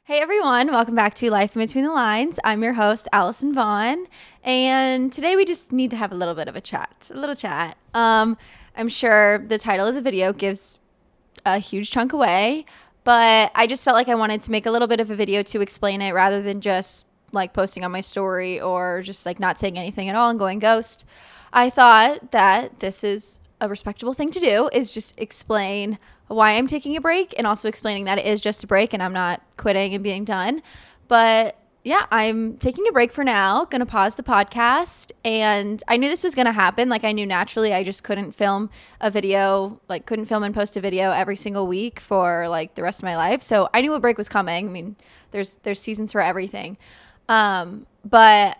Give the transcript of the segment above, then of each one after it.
Hey everyone, welcome back to Life in Between the Lines. I'm your host, Allison Vaughn, and today we just need to have a little bit of a little chat. I'm sure the title of the video gives a huge chunk away, but I just felt like I wanted to make a little bit of a video to explain it rather than just like posting on my story or just like not saying anything at all and going ghost. I thought that this is a respectable thing to do, is just explain why I'm taking a break and also explaining that it is just a break and I'm not quitting and being done. But yeah, I'm taking a break for now, gonna pause the podcast. And I knew this was gonna happen. Like, I knew naturally I just couldn't film a video, like couldn't film and post a video every single week for like the rest of my life. So I knew a break was coming. I mean, there's seasons for everything. But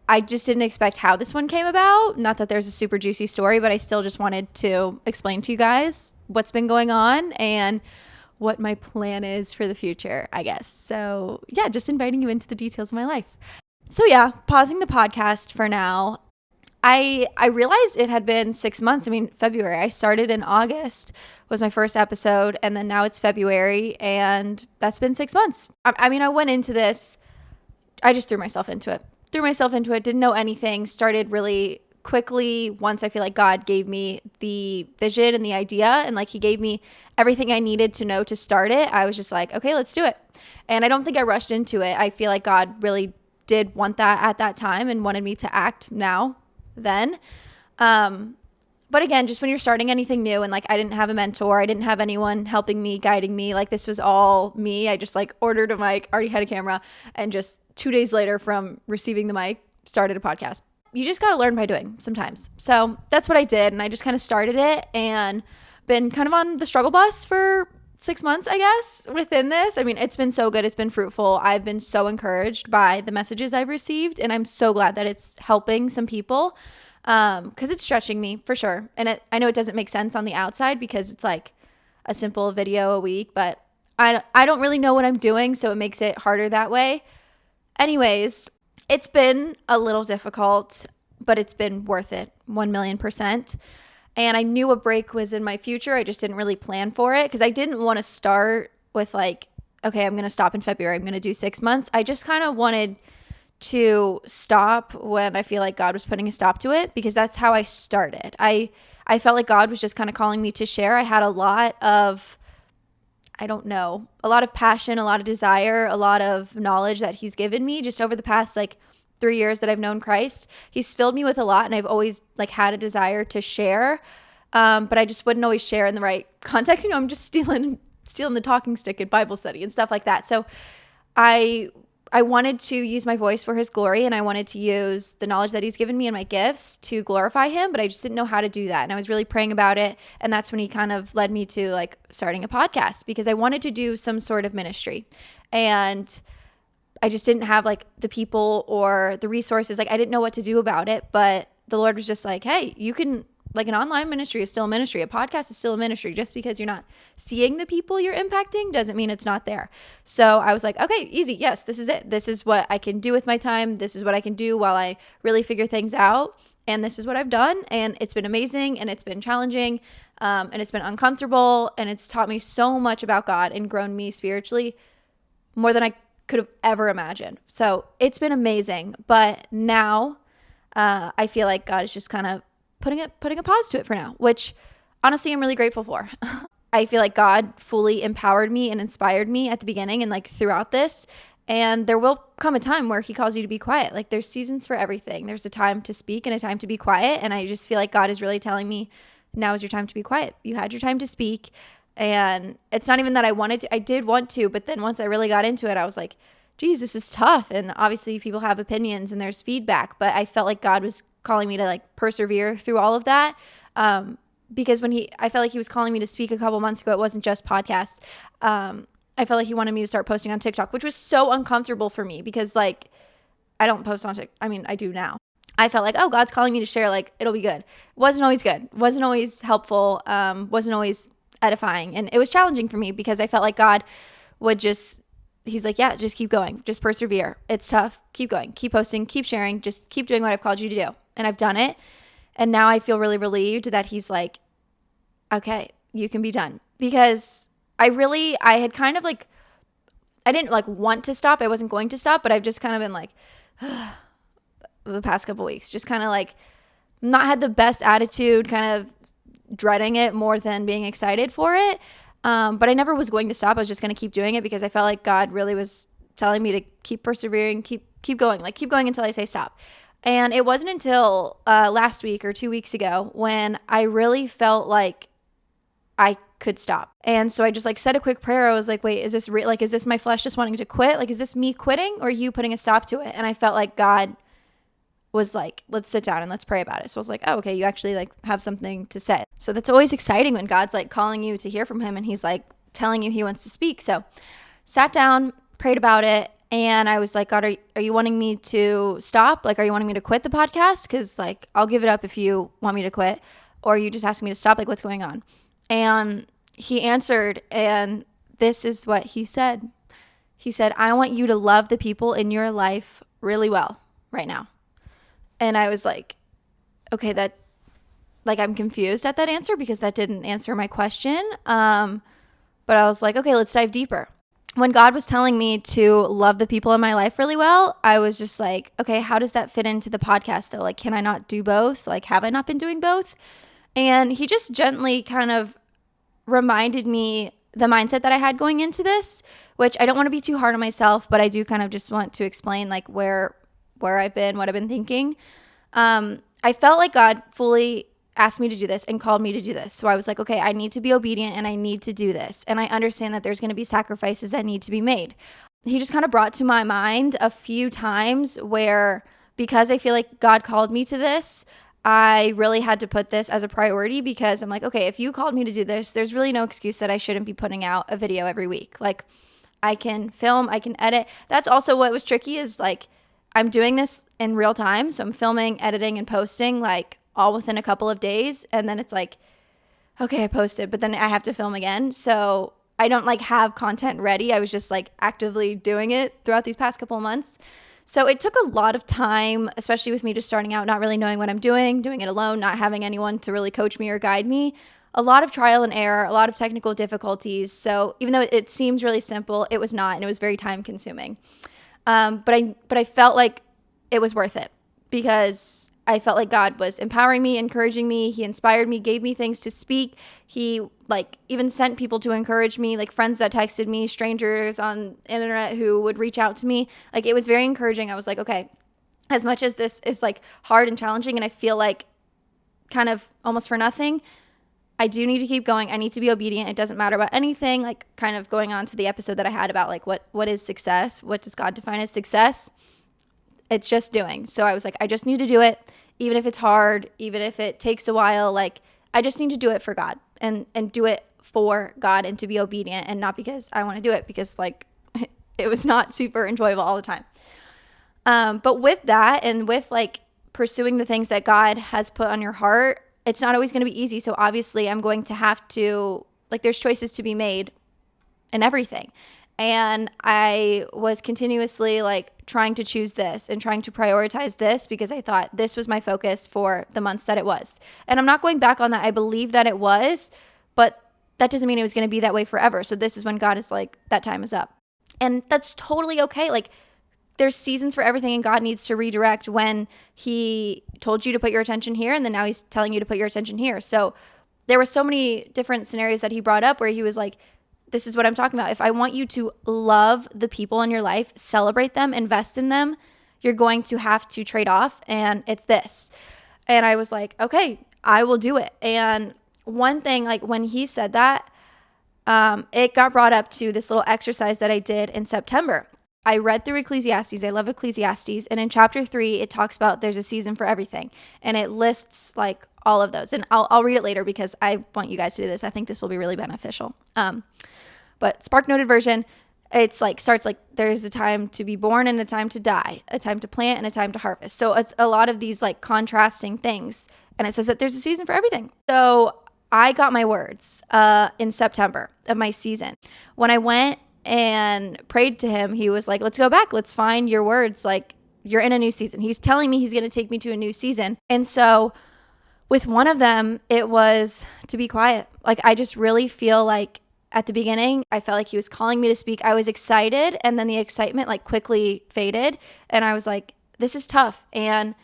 I just didn't expect how this one came about. Not that there's a super juicy story, but I still just wanted to explain to you guys what's been going on and what my plan is for the future, I guess. So yeah, just inviting you into the details of my life. So yeah, pausing the podcast for now. I realized it had been 6 months. I mean, February. I started in August was my first episode, and then now it's February, and that's been 6 months. I mean, I went into this, I just threw myself into it. Didn't know anything, started really quickly once I feel like God gave me the vision and the idea, and like he gave me everything I needed to know to start it. I was just like, okay, let's do it. And I don't think I rushed into it. I feel like God really did want that at that time and wanted me to act then. But again, just when you're starting anything new, and like I didn't have a mentor, I didn't have anyone helping me, guiding me, like this was all me. I just like ordered a mic, already had a camera, and just 2 days later from receiving the mic, started a podcast. You just got to learn by doing sometimes. So that's what I did. And I just kind of started it and been kind of on the struggle bus for 6 months, I guess, within this. I mean, it's been so good. It's been fruitful. I've been so encouraged by the messages I've received. And I'm so glad that it's helping some people, because it's stretching me for sure. And I know it doesn't make sense on the outside because it's like a simple video a week, but I don't really know what I'm doing. So it makes it harder that way. Anyways, it's been a little difficult, but it's been worth it, 1,000,000%. And I knew a break was in my future. I just didn't really plan for it because I didn't want to start with like, okay, I'm going to stop in February. I'm going to do 6 months. I just kind of wanted to stop when I feel like God was putting a stop to it, because that's how I started. I felt like God was just kind of calling me to share. I had a lot of, I don't know, a lot of passion, a lot of desire, a lot of knowledge that he's given me just over the past like 3 years that I've known Christ. He's filled me with a lot, and I've always like had a desire to share. But I just wouldn't always share in the right context. You know, I'm just stealing the talking stick at Bible study and stuff like that. So I wanted to use my voice for his glory, and I wanted to use the knowledge that he's given me and my gifts to glorify him, but I just didn't know how to do that. And I was really praying about it. And that's when he kind of led me to like starting a podcast, because I wanted to do some sort of ministry. And I just didn't have like the people or the resources. Like I didn't know what to do about it, but the Lord was just like, hey, you can, like an online ministry is still a ministry. A podcast is still a ministry. Just because you're not seeing the people you're impacting doesn't mean it's not there. So I was like, okay, easy. Yes, this is it. This is what I can do with my time. This is what I can do while I really figure things out. And this is what I've done. And it's been amazing, and it's been challenging, and it's been uncomfortable. And it's taught me so much about God and grown me spiritually more than I could have ever imagined. So it's been amazing. But now I feel like God is just kind of putting a pause to it for now, which honestly I'm really grateful for. I feel like God fully empowered me and inspired me at the beginning and like throughout this. And there will come a time where he calls you to be quiet. Like there's seasons for everything. There's a time to speak and a time to be quiet. And I just feel like God is really telling me, now is your time to be quiet. You had your time to speak. And it's not even that I did want to, but then once I really got into it, I was like, geez, this is tough. And obviously people have opinions and there's feedback, but I felt like God was calling me to like persevere through all of that. Because I felt like he was calling me to speak a couple months ago, it wasn't just podcasts. I felt like he wanted me to start posting on TikTok, which was so uncomfortable for me because like, I don't post on TikTok. I mean, I do now. I felt like, oh, God's calling me to share, like it'll be good. It wasn't always good. Wasn't always helpful. Wasn't always edifying. And it was challenging for me because I felt like God would he's like, yeah, just keep going. Just persevere. It's tough. Keep going. Keep posting. Keep sharing. Just keep doing what I've called you to do. And I've done it. And now I feel really relieved that he's like, okay, you can be done. Because I had kind of like, I didn't like want to stop. I wasn't going to stop, but I've just kind of been like the past couple weeks, just kind of like not had the best attitude, kind of dreading it more than being excited for it. But I never was going to stop. I was just going to keep doing it because I felt like God really was telling me to keep persevering, keep going, like keep going until I say stop. And it wasn't until last week or 2 weeks ago when I really felt like I could stop. And so I just like said a quick prayer. I was like, wait, is this real? Like, is this my flesh just wanting to quit? Like, is this me quitting or you putting a stop to it? And I felt like God was like, let's sit down and let's pray about it. So I was like, oh, okay, you actually like have something to say. So that's always exciting when God's like calling you to hear from him and he's like telling you he wants to speak. So sat down, prayed about it. And I was like, God, are you wanting me to stop? Like, are you wanting me to quit the podcast? Because like, I'll give it up if you want me to quit. Or are you just asking me to stop? Like, what's going on? And he answered, and this is what he said. He said, I want you to love the people in your life really well right now. And I was like, okay, that, like, I'm confused at that answer because that didn't answer my question. But I was like, okay, let's dive deeper. When God was telling me to love the people in my life really well, I was just like, okay, how does that fit into the podcast though? Like, can I not do both? Like, have I not been doing both? And he just gently kind of reminded me the mindset that I had going into this, which I don't want to be too hard on myself, but I do kind of just want to explain like where I've been, what I've been thinking. I felt like God fully asked me to do this and called me to do this. So I was like, okay, I need to be obedient and I need to do this. And I understand that there's going to be sacrifices that need to be made. He just kind of brought to my mind a few times where, because I feel like God called me to this, I really had to put this as a priority because I'm like, okay, if you called me to do this, there's really no excuse that I shouldn't be putting out a video every week. Like, I can film, I can edit. That's also what was tricky is like, I'm doing this in real time. So I'm filming, editing, and posting like all within a couple of days. And then it's like, okay, I posted, but then I have to film again. So I don't like have content ready. I was just like actively doing it throughout these past couple of months. So it took a lot of time, especially with me just starting out, not really knowing what I'm doing it alone, not having anyone to really coach me or guide me. A lot of trial and error, a lot of technical difficulties. So even though it seems really simple, it was not, and it was very time consuming. But I felt like it was worth it because I felt like God was empowering me, encouraging me. He inspired me, gave me things to speak. He like even sent people to encourage me, like friends that texted me, strangers on the internet who would reach out to me. Like it was very encouraging. I was like, okay, as much as this is like hard and challenging and I feel like kind of almost for nothing, I do need to keep going. I need to be obedient. It doesn't matter about anything. Like kind of going on to the episode that I had about like what is success? What does God define as success? It's just doing. So I was like, I just need to do it. Even if it's hard, even if it takes a while, like I just need to do it for God and do it for God and to be obedient and not because I want to do it because like it was not super enjoyable all the time. But with that and with like pursuing the things that God has put on your heart, it's not always going to be easy. So obviously I'm going to have to, like there's choices to be made in everything. And I was continuously like trying to choose this and trying to prioritize this because I thought this was my focus for the months that it was. And I'm not going back on that. I believe that it was, but that doesn't mean it was going to be that way forever. So this is when God is like, that time is up. And that's totally okay. Like there's seasons for everything and God needs to redirect when he told you to put your attention here and then now he's telling you to put your attention here. So there were so many different scenarios that he brought up where he was like, this is what I'm talking about. If I want you to love the people in your life, celebrate them, invest in them, you're going to have to trade off. And it's this. And I was like, okay, I will do it. And one thing, like when he said that, it got brought up to this little exercise that I did in September. I read through Ecclesiastes. I love Ecclesiastes. And in chapter 3, it talks about there's a season for everything. And it lists like all of those. And I'll read it later because I want you guys to do this. I think this will be really beneficial. But Spark Noted version, it's like starts like there's a time to be born and a time to die, a time to plant and a time to harvest. So it's a lot of these like contrasting things. And it says that there's a season for everything. So I got my words in September of my season. When I went and prayed to him, he was like, let's go back. Let's find your words. Like you're in a new season. He's telling me he's going to take me to a new season. And so with one of them, it was to be quiet. Like I just really feel like at the beginning, I felt like he was calling me to speak. I was excited, and then the excitement like quickly faded, and I was like, this is tough, and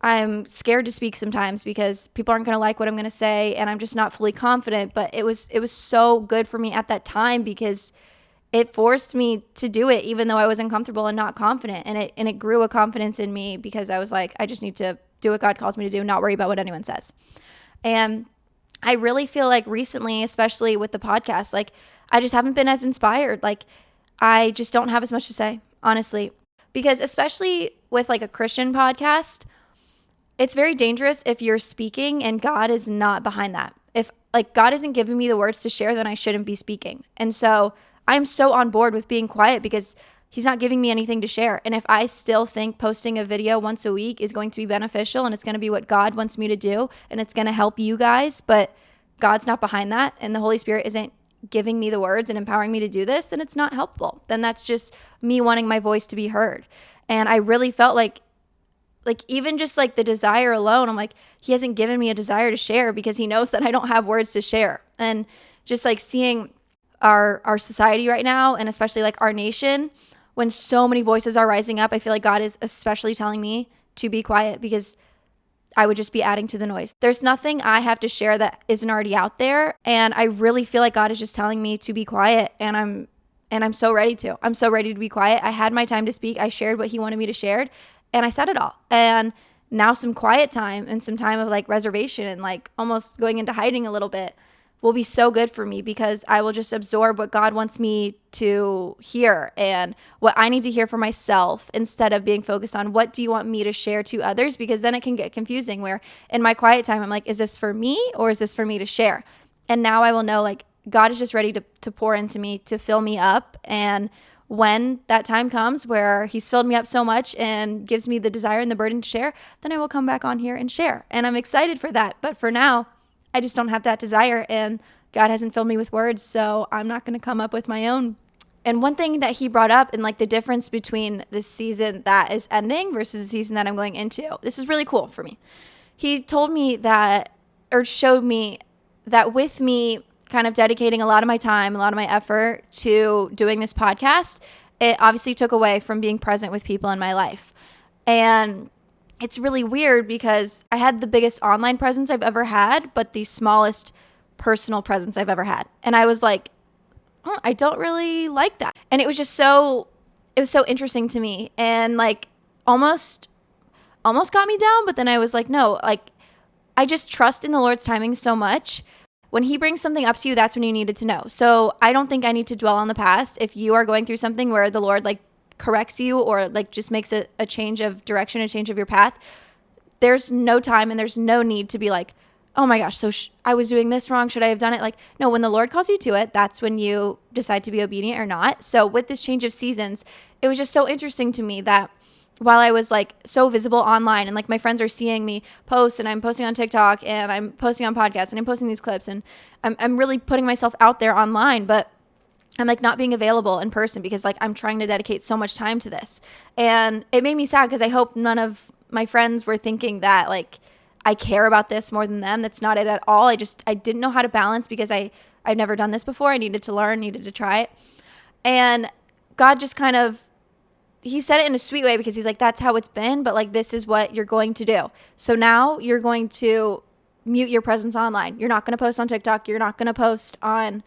I'm scared to speak sometimes because people aren't going to like what I'm going to say, and I'm just not fully confident. But it was so good for me at that time because it forced me to do it even though I was uncomfortable and not confident, and it grew a confidence in me because I was like, I just need to do what God calls me to do, not worry about what anyone says. And I really feel like recently, especially with the podcast, like I just haven't been as inspired. Like I just don't have as much to say, honestly, because especially with like a Christian podcast, it's very dangerous if you're speaking and God is not behind that. If like God isn't giving me the words to share, then I shouldn't be speaking. And so I'm so on board with being quiet because he's not giving me anything to share. And if I still think posting a video once a week is going to be beneficial and it's going to be what God wants me to do and it's going to help you guys, but God's not behind that and the Holy Spirit isn't giving me the words and empowering me to do this, then it's not helpful. Then that's just me wanting my voice to be heard. And I really felt like even just like the desire alone, I'm like, he hasn't given me a desire to share because he knows that I don't have words to share. And just like seeing our society right now, and especially like our nation, when so many voices are rising up, I feel like God is especially telling me to be quiet because I would just be adding to the noise. There's nothing I have to share that isn't already out there. And I really feel like God is just telling me to be quiet, and I'm so ready to. I'm so ready to be quiet. I had my time to speak. I shared what he wanted me to share, and I said it all. And now some quiet time and some time of like reservation and like almost going into hiding a little bit will be so good for me because I will just absorb what God wants me to hear and what I need to hear for myself instead of being focused on what do you want me to share to others, because then it can get confusing where in my quiet time I'm like, is this for me or is this for me to share? And now I will know like God is just ready to pour into me, to fill me up. And when that time comes where he's filled me up so much and gives me the desire and the burden to share, then I will come back on here and share. And I'm excited for that. But for now, I just don't have that desire, and God hasn't filled me with words, so I'm not going to come up with my own. And one thing that he brought up and like the difference between the season that is ending versus the season that I'm going into, this is really cool for me. He told me that, or showed me that with me kind of dedicating a lot of my time, a lot of my effort to doing this podcast, it obviously took away from being present with people in my life. And it's really weird because I had the biggest online presence I've ever had, but the smallest personal presence I've ever had. And I was like, oh, I don't really like that. And it was so interesting to me and like almost got me down. But then I was like, no, like I just trust in the Lord's timing so much. When he brings something up to you, that's when you needed to know. So I don't think I need to dwell on the past. If you are going through something where the Lord like corrects you or like just makes a change of direction, a change of your path, there's no time and there's no need to be like, oh my gosh, so I was doing this wrong. Should I have done it? Like, no, when the Lord calls you to it, that's when you decide to be obedient or not. So with this change of seasons, it was just so interesting to me that while I was like so visible online and like my friends are seeing me post and I'm posting on TikTok and I'm posting on podcasts and I'm posting these clips and I'm really putting myself out there online, but I'm like not being available in person because like I'm trying to dedicate so much time to this. And it made me sad because I hope none of my friends were thinking that like I care about this more than them. That's not it at all. I didn't know how to balance because I've never done this before. I needed to learn, needed to try it. And God just kind of, he said it in a sweet way because he's like, that's how it's been, but like, this is what you're going to do. So now you're going to mute your presence online. You're not going to post on TikTok. You're not going to post on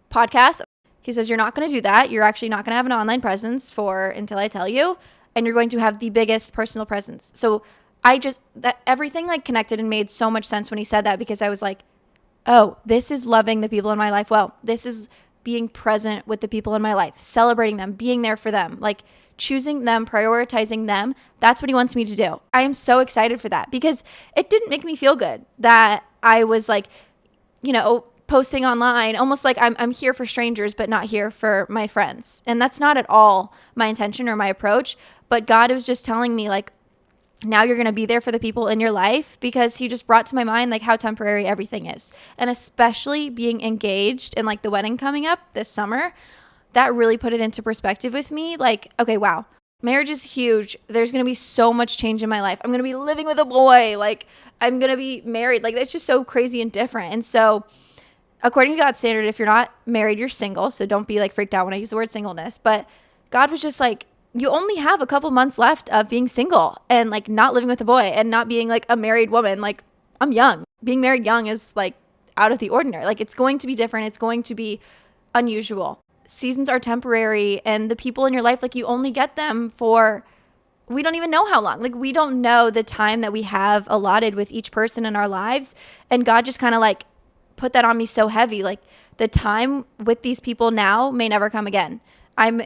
podcasts. He says, you're not going to do that. You're actually not going to have an online presence until I tell you, and you're going to have the biggest personal presence. So that everything like connected and made so much sense when he said that, because I was like, oh, this is loving the people in my life well. This is being present with the people in my life, celebrating them, being there for them, like choosing them, prioritizing them. That's what he wants me to do. I am so excited for that because it didn't make me feel good that I was like, posting online almost like I'm here for strangers, but not here for my friends. And that's not at all my intention or my approach. But God was just telling me like, now you're going to be there for the people in your life, because he just brought to my mind like how temporary everything is. And especially being engaged and like the wedding coming up this summer, that really put it into perspective with me. Like, okay, wow, marriage is huge. There's going to be so much change in my life. I'm going to be living with a boy. Like I'm going to be married. Like that's just so crazy and different. And so according to God's standard, if you're not married, you're single. So don't be like freaked out when I use the word singleness. But God was just like, you only have a couple months left of being single and like not living with a boy and not being like a married woman. Like, I'm young. Being married young is like out of the ordinary. Like, it's going to be different. It's going to be unusual. Seasons are temporary, and the people in your life, like, you only get them for, we don't even know how long. Like, we don't know the time that we have allotted with each person in our lives. And God just kind of like put that on me so heavy. Like, the time with these people now may never come again.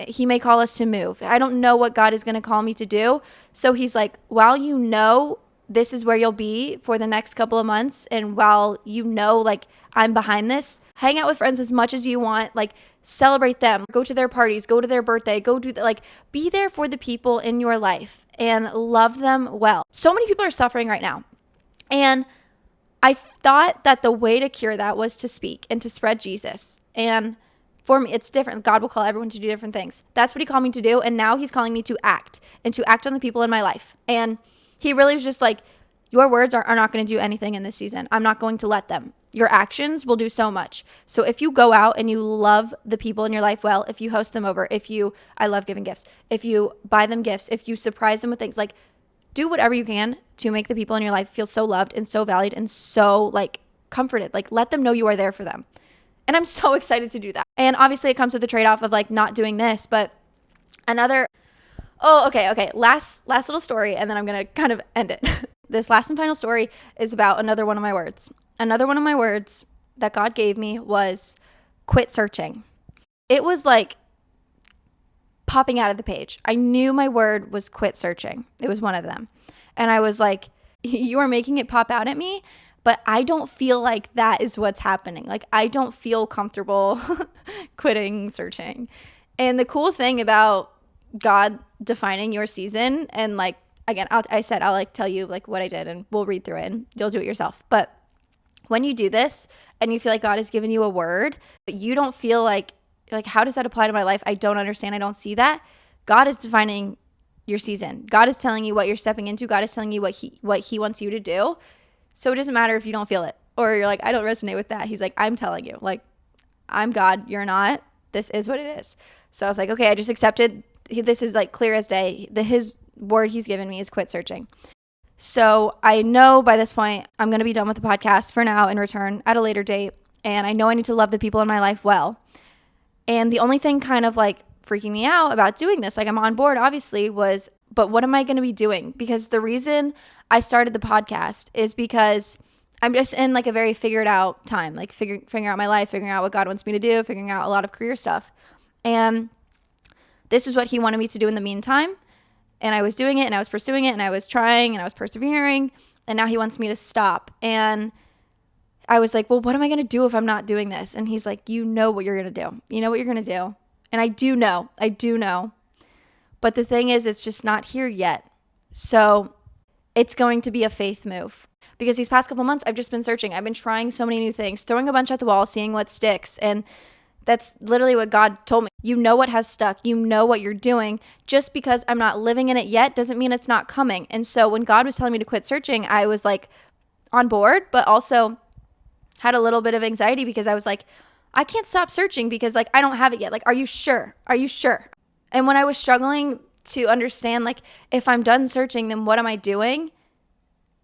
He may call us to move. I don't know what God is going to call me to do. So he's like, while you know this is where you'll be for the next couple of months, and while you know, like, I'm behind this, hang out with friends as much as you want, like, celebrate them, go to their parties, go to their birthday, go do that, like, be there for the people in your life and love them well. So many people are suffering right now. And I thought that the way to cure that was to speak and to spread Jesus. And for me, it's different. God will call everyone to do different things. That's what he called me to do. And now he's calling me to act and to act on the people in my life. And he really was just like, your words are not going to do anything in this season. I'm not going to let them. Your actions will do so much. So if you go out and you love the people in your life well, if you host them over, I love giving gifts, if you buy them gifts, if you surprise them with things, like, do whatever you can to make the people in your life feel so loved and so valued and so like comforted. Like, let them know you are there for them. And I'm so excited to do that. And obviously it comes with the trade-off of like not doing this, but okay. Last little story, and then I'm going to kind of end it. This last and final story is about another one of my words. Another one of my words that God gave me was quit searching. It was like popping out of the page. I knew my word was quit searching. It was one of them. And I was like, you are making it pop out at me, but I don't feel like that is what's happening. Like, I don't feel comfortable quitting searching. And the cool thing about God defining your season, and like, again, I'll like tell you like what I did, and we'll read through it and you'll do it yourself. But when you do this and you feel like God has given you a word, but you don't feel like, how does that apply to my life? I don't understand. I don't see that. God is defining your season. God is telling you what you're stepping into. God is telling you what he wants you to do. So it doesn't matter if you don't feel it or you're like, I don't resonate with that. He's like, I'm telling you, like, I'm God. You're not. This is what it is. So I was like, okay, I just accepted. This is like clear as day. His word he's given me is quit searching. So I know by this point I'm going to be done with the podcast for now and return at a later date. And I know I need to love the people in my life well. And the only thing kind of like freaking me out about doing this, like, I'm on board obviously, was, but what am I going to be doing? Because the reason I started the podcast is because I'm just in like a very figured out time, like figuring out my life, figuring out what God wants me to do, figuring out a lot of career stuff. And this is what he wanted me to do in the meantime. And I was doing it and I was pursuing it and I was trying and I was persevering. And now he wants me to stop. And I was like, well, what am I going to do if I'm not doing this? And he's like, you know what you're going to do. You know what you're going to do. And I do know. But the thing is, it's just not here yet. So it's going to be a faith move. Because these past couple months, I've just been searching. I've been trying so many new things, throwing a bunch at the wall, seeing what sticks. And that's literally what God told me. You know what has stuck. You know what you're doing. Just because I'm not living in it yet doesn't mean it's not coming. And so when God was telling me to quit searching, I was like on board, but also had a little bit of anxiety because I was like, I can't stop searching because like I don't have it yet. Like, are you sure? Are you sure? And when I was struggling to understand, like, if I'm done searching, then what am I doing?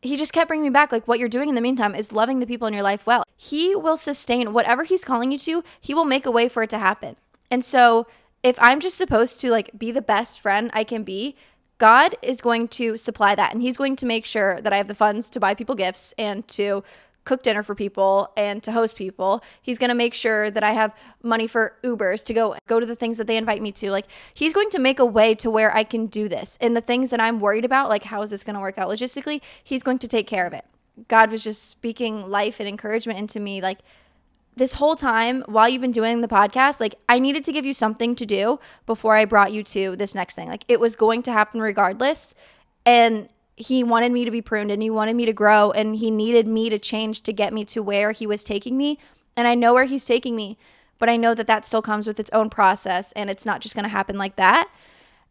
He just kept bringing me back. Like, what you're doing in the meantime is loving the people in your life well. He will sustain whatever he's calling you to. He will make a way for it to happen. And so if I'm just supposed to like be the best friend I can be, God is going to supply that. And he's going to make sure that I have the funds to buy people gifts and to cook dinner for people and to host people. He's going to make sure that I have money for Ubers to go to the things that they invite me to. Like, he's going to make a way to where I can do this. And the things that I'm worried about, like, how is this going to work out logistically? He's going to take care of it. God was just speaking life and encouragement into me. Like, this whole time while you've been doing the podcast, like, I needed to give you something to do before I brought you to this next thing. Like, it was going to happen regardless. And he wanted me to be pruned and he wanted me to grow and he needed me to change to get me to where he was taking me. And I know where he's taking me, but I know that that still comes with its own process and it's not just going to happen like that.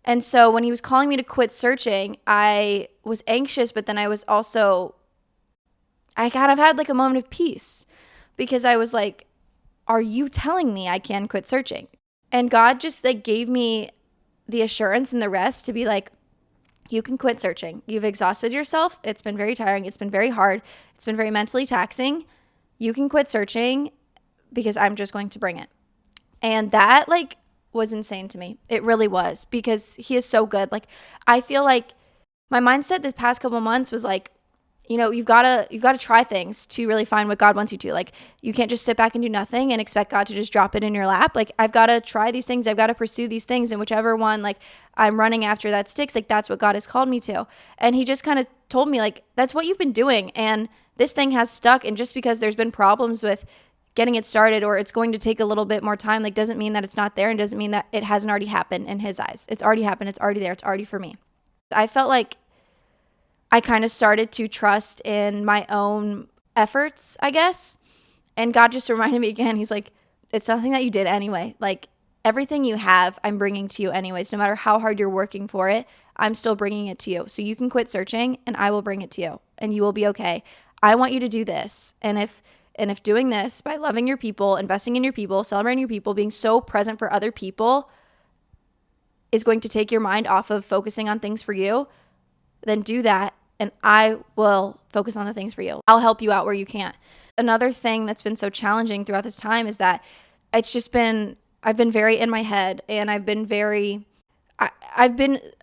And so when he was calling me to quit searching, I was anxious, but then I was also, I kind of had like a moment of peace because I was like, are you telling me I can quit searching? And God just like gave me the assurance and the rest to be like, you can quit searching. You've exhausted yourself. It's been very tiring. It's been very hard. It's been very mentally taxing. You can quit searching because I'm just going to bring it. And that like was insane to me. It really was, because he is so good. Like, I feel like my mindset this past couple months was like, you know, you've got to try things to really find what God wants you to. Like, you can't just sit back and do nothing and expect God to just drop it in your lap. Like, I've got to try these things. I've got to pursue these things, and whichever one like I'm running after that sticks, like that's what God has called me to. And he just kind of told me like, that's what you've been doing, and this thing has stuck. And just because there's been problems with getting it started, or it's going to take a little bit more time, like doesn't mean that it's not there, and doesn't mean that it hasn't already happened in his eyes. It's already happened. It's already there. It's already for me. I felt like I kind of started to trust in my own efforts, I guess. And God just reminded me again, he's like, it's something that you did anyway. Like, everything you have, I'm bringing to you anyways. No matter how hard you're working for it, I'm still bringing it to you. So you can quit searching and I will bring it to you, and you will be okay. I want you to do this. And if doing this by loving your people, investing in your people, celebrating your people, being so present for other people is going to take your mind off of focusing on things for you, then do that. And I will focus on the things for you. I'll help you out where you can't. Another thing that's been so challenging throughout this time is that I've been very in my head, and I've been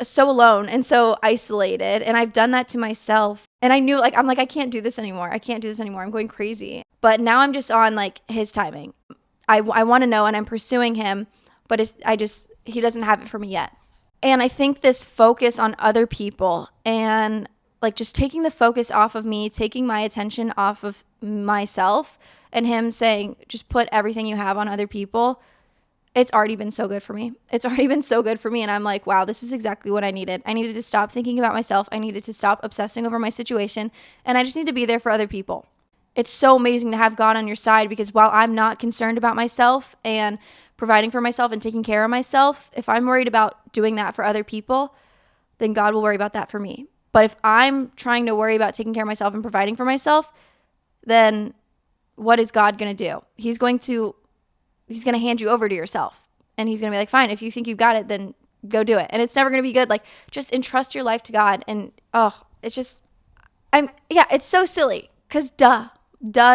so alone and so isolated, and I've done that to myself. And I knew, like, I'm like, I can't do this anymore. I can't do this anymore. I'm going crazy. But now I'm just on like his timing. I want to know, and I'm pursuing him, but he doesn't have it for me yet. And I think this focus on other people, and like just taking the focus off of me, taking my attention off of myself, and him saying, just put everything you have on other people. It's already been so good for me. It's already been so good for me. And I'm like, wow, this is exactly what I needed. I needed to stop thinking about myself. I needed to stop obsessing over my situation. And I just need to be there for other people. It's so amazing to have God on your side, because while I'm not concerned about myself and providing for myself and taking care of myself, if I'm worried about doing that for other people, then God will worry about that for me. But if I'm trying to worry about taking care of myself and providing for myself, then what is God going to do? He's going to hand you over to yourself, and he's going to be like, fine, if you think you've got it, then go do it. And it's never going to be good. Like, just entrust your life to God. And it's so silly, because duh,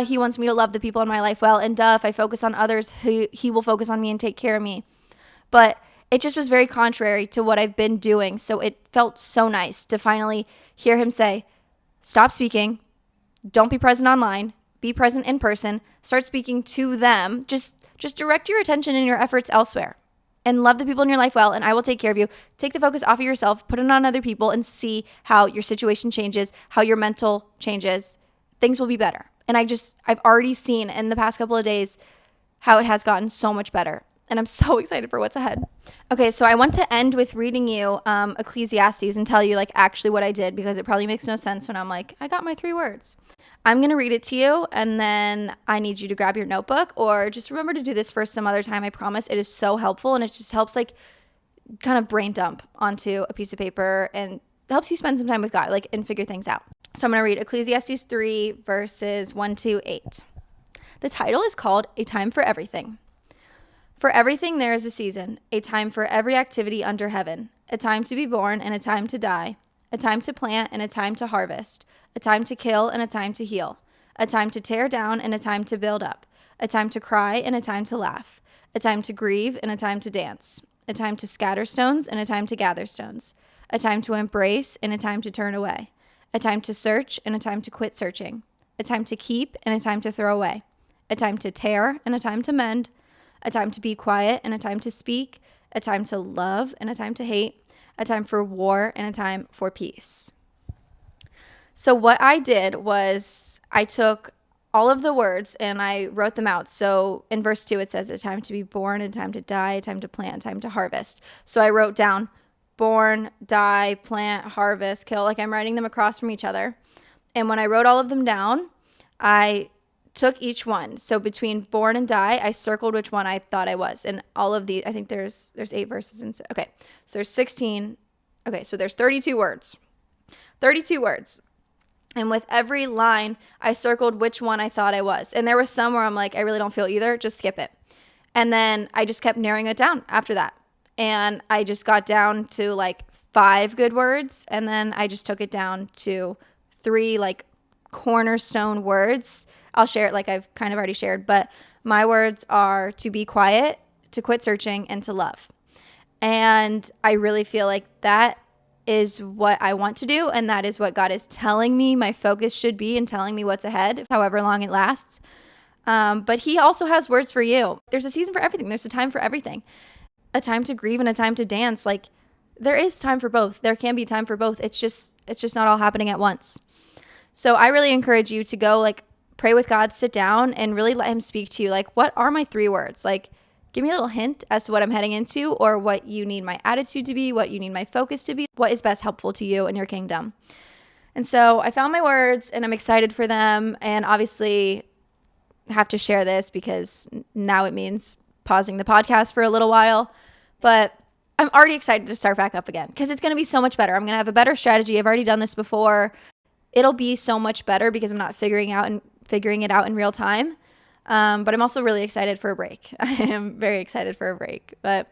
he wants me to love the people in my life well. And duh, if I focus on others, he will focus on me and take care of me. But it just was very contrary to what I've been doing. So it felt so nice to finally hear him say, stop speaking. Don't be present online. Be present in person. Start speaking to them. Just direct your attention and your efforts elsewhere, and love the people in your life well, and I will take care of you. Take the focus off of yourself, put it on other people, and see how your situation changes, how your mental changes. Things will be better. And I've already seen in the past couple of days how it has gotten so much better. And I'm so excited for what's ahead. Okay, so I want to end with reading you Ecclesiastes and tell you like actually what I did, because it probably makes no sense when I'm like, I got my 3 words. I'm going to read it to you, and then I need you to grab your notebook, or just remember to do this for some other time. I promise it is so helpful, and it just helps like kind of brain dump onto a piece of paper, and helps you spend some time with God, like, and figure things out. So I'm going to read Ecclesiastes 3 verses 1-8. The title is called A Time for Everything. For everything there is a season, a time for every activity under heaven, a time to be born and a time to die, a time to plant and a time to harvest, a time to kill and a time to heal, a time to tear down and a time to build up, a time to cry and a time to laugh, a time to grieve and a time to dance, a time to scatter stones and a time to gather stones, a time to embrace and a time to turn away, a time to search and a time to quit searching, a time to keep and a time to throw away, a time to tear and a time to mend, a time to be quiet and a time to speak, a time to love and a time to hate, a time for war and a time for peace. So what I did was I took all of the words and I wrote them out. So in verse 2, it says a time to be born, a time to die, a time to plant, a time to harvest. So I wrote down born, die, plant, harvest, kill, like I'm writing them across from each other. And when I wrote all of them down, I took each one. So between born and die, I circled which one I thought I was. And all of the, I think there's 8 verses. Okay, so there's 16. Okay, so there's 32 words. 32 words. And with every line, I circled which one I thought I was. And there was some where I'm like, I really don't feel either, just skip it. And then I just kept narrowing it down after that. And I just got down to like 5 good words. And then I just took it down to 3 like cornerstone words. I'll share it like I've kind of already shared. But my words are to be quiet, to quit searching, and to love. And I really feel like that is what I want to do. And that is what God is telling me my focus should be and telling me what's ahead, however long it lasts. But he also has words for you. There's a season for everything. There's a time for everything. A time to grieve and a time to dance. Like there is time for both. There can be time for both. It's just not all happening at once. So I really encourage you to go like pray with God, sit down and really let him speak to you. Like, what are my 3 words? Like, give me a little hint as to what I'm heading into or what you need my attitude to be, what you need my focus to be, what is best helpful to you and your kingdom. And so I found my words and I'm excited for them. And obviously I have to share this because now it means pausing the podcast for a little while. But I'm already excited to start back up again because it's going to be so much better. I'm going to have a better strategy. I've already done this before. It'll be so much better because I'm not figuring it out in real time. But I'm also really excited for a break. I am very excited for a break. But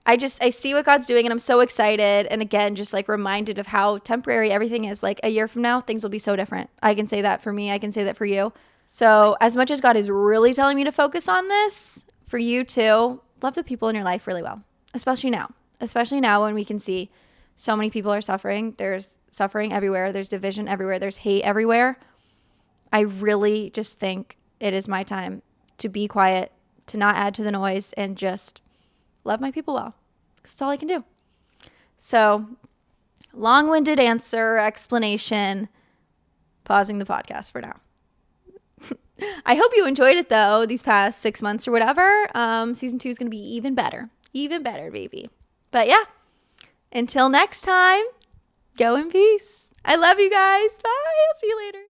I see what God's doing and I'm so excited. And again, just like reminded of how temporary everything is. Like a year from now, things will be so different. I can say that for me. I can say that for you. So as much as God is really telling me to focus on this, for you too, love the people in your life really well. Especially now when we can see so many people are suffering. There's suffering everywhere. There's division everywhere. There's hate everywhere. I really just think it is my time to be quiet, to not add to the noise, and just love my people well. That's all I can do. So, long-winded explanation, pausing the podcast for now. I hope you enjoyed it, though, these past 6 months or whatever. Season 2 is going to be even better. Even better, baby. But yeah, until next time, go in peace. I love you guys. Bye. I'll see you later.